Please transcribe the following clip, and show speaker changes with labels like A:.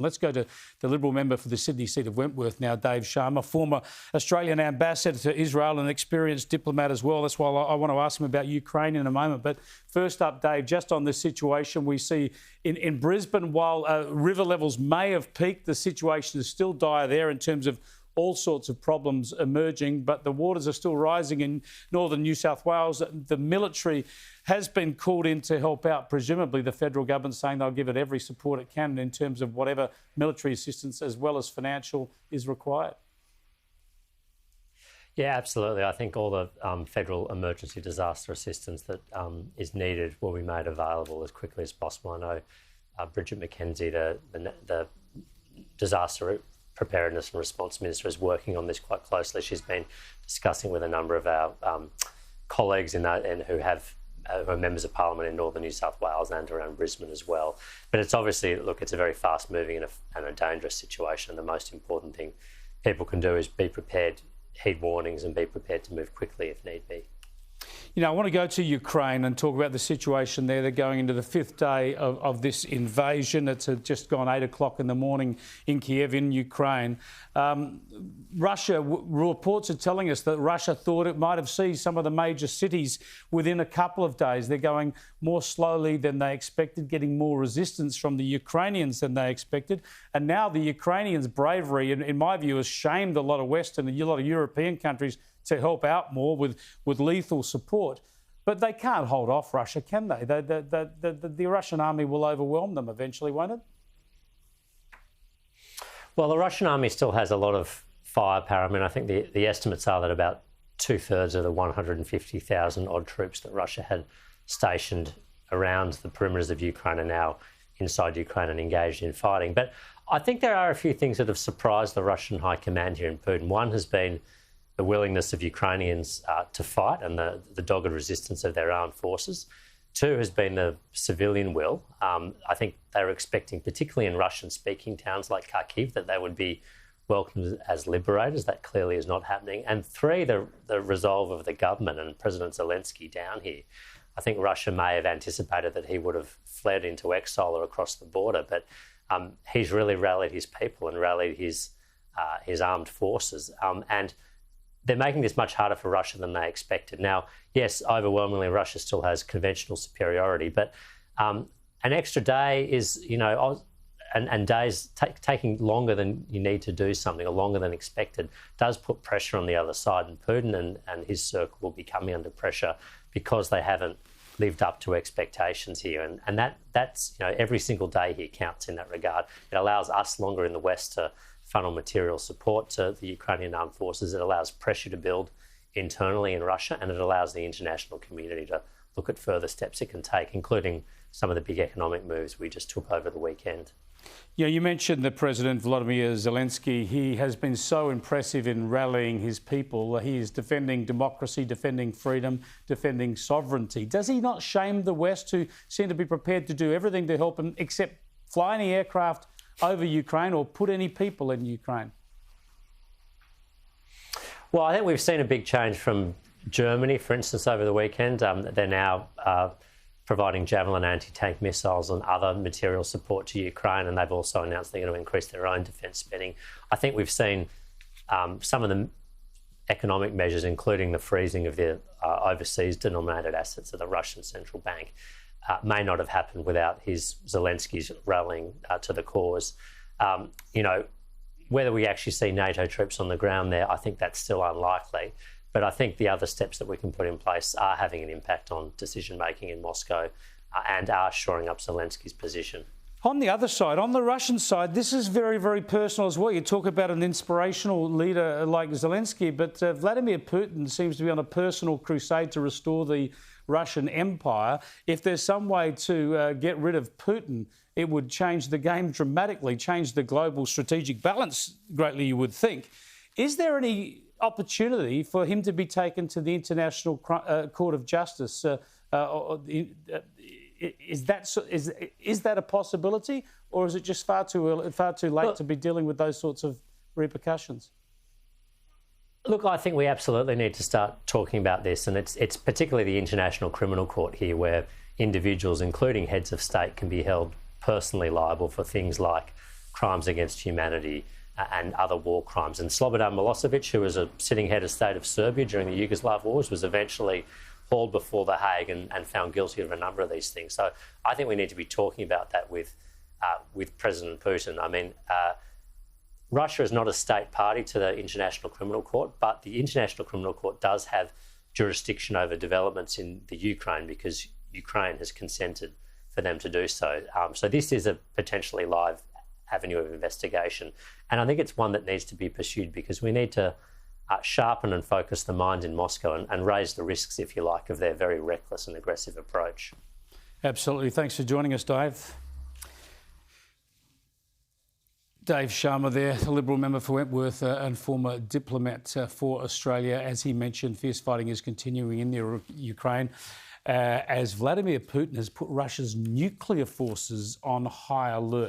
A: Let's go to the Liberal member for the Sydney seat of Wentworth now, Dave Sharma, former Australian ambassador to Israel and experienced diplomat as well. That's why I want to ask him about Ukraine in a moment. But first up, Dave, just on this situation we see in Brisbane, while river levels may have peaked, the situation is still dire there in terms of all sorts of problems emerging, but the waters are still rising in northern New South Wales. The military has been called in to help out. Presumably the federal government saying they'll give it every support it can in terms of whatever military assistance as well as financial is required.
B: Yeah, absolutely. I think all the federal emergency disaster assistance that is needed will be made available as quickly as possible. I know Bridget McKenzie, the disaster Preparedness and Response Minister, is working on this quite closely. She's been discussing with a number of our colleagues who are members of Parliament in northern New South Wales and around Brisbane as well. But it's obviously, look, it's a very fast-moving and a dangerous situation. The most important thing people can do is be prepared, heed warnings, and be prepared to move quickly if need be.
A: You know, I want to go to Ukraine and talk about the situation there. They're going into the fifth day of this invasion. It's just gone 8 o'clock in the morning in Kiev, in Ukraine. Reports are telling us that Russia thought it might have seized some of the major cities within a couple of days. They're going more slowly than they expected, getting more resistance from the Ukrainians than they expected. And now the Ukrainians' bravery, in my view, has shamed a lot of Western and a lot of European countries to help out more with lethal support. But they can't hold off Russia, can they? The Russian army will overwhelm them eventually, won't it?
B: Well, the Russian army still has a lot of firepower. I mean, I think the estimates are that about 2/3 of the 150,000 odd troops that Russia had stationed around the perimeters of Ukraine are now inside Ukraine and engaged in fighting. But I think there are a few things that have surprised the Russian high command here in Putin. One has been the willingness of Ukrainians to fight and the dogged resistance of their armed forces. Two has been the civilian will. I think they were expecting, particularly in Russian-speaking towns like Kharkiv, that they would be welcomed as liberators. That clearly is not happening. And three, the resolve of the government and President Zelenskyy down here. I think Russia may have anticipated that he would have fled into exile or across the border, but he's really rallied his people and rallied his armed forces. And they're making this much harder for Russia than they expected. Now, yes, overwhelmingly, Russia still has conventional superiority, but an extra day is, and days taking longer than you need to do something or longer than expected does put pressure on the other side. And Putin and his circle will be coming under pressure because they haven't lived up to expectations here. And that's every single day here counts in that regard. It allows us longer in the West to funnel material support to the Ukrainian armed forces. It allows pressure to build internally in Russia, and it allows the international community to look at further steps it can take, including some of the big economic moves we just took over the weekend.
A: Yeah, you mentioned the President Volodymyr Zelenskyy. He has been so impressive in rallying his people. He is defending democracy, defending freedom, defending sovereignty. Does he not shame the West, who seem to be prepared to do everything to help him except fly any aircraft over Ukraine or put any people in Ukraine?
B: Well, I think we've seen a big change from Germany, for instance, over the weekend. They're now providing Javelin anti-tank missiles and other material support to Ukraine, and they've also announced they're going to increase their own defence spending. I think we've seen some of the economic measures, including the freezing of the overseas denominated assets of the Russian central bank, may not have happened without Zelensky's rallying to the cause. Whether we actually see NATO troops on the ground there, I think that's still unlikely. But I think the other steps that we can put in place are having an impact on decision-making in Moscow and are shoring up Zelensky's position.
A: On the other side, on the Russian side, this is very, very personal as well. You talk about an inspirational leader like Zelenskyy, but Vladimir Putin seems to be on a personal crusade to restore the Russian Empire. If there's some way to get rid of Putin, it would change the game dramatically, change the global strategic balance greatly, you would think. Is there any opportunity for him to be taken to the International Court of Justice? Is that a possibility, or is it just far too late to be dealing with those sorts of repercussions?
B: Look, I think we absolutely need to start talking about this, and it's particularly the International Criminal Court here, where individuals, including heads of state, can be held personally liable for things like crimes against humanity and other war crimes. And Slobodan Milosevic, who was a sitting head of state of Serbia during the Yugoslav wars, was eventually hauled before The Hague and found guilty of a number of these things. So I think we need to be talking about that with President Putin. I mean, Russia is not a state party to the International Criminal Court, but the International Criminal Court does have jurisdiction over developments in the Ukraine because Ukraine has consented for them to do so. So this is a potentially live avenue of investigation. And I think it's one that needs to be pursued because we need to sharpen and focus the mind in Moscow and raise the risks, if you like, of their very reckless and aggressive approach.
A: Absolutely. Thanks for joining us, Dave. Dave Sharma there, the Liberal member for Wentworth and former diplomat for Australia. As he mentioned, fierce fighting is continuing in the Ukraine as Vladimir Putin has put Russia's nuclear forces on high alert.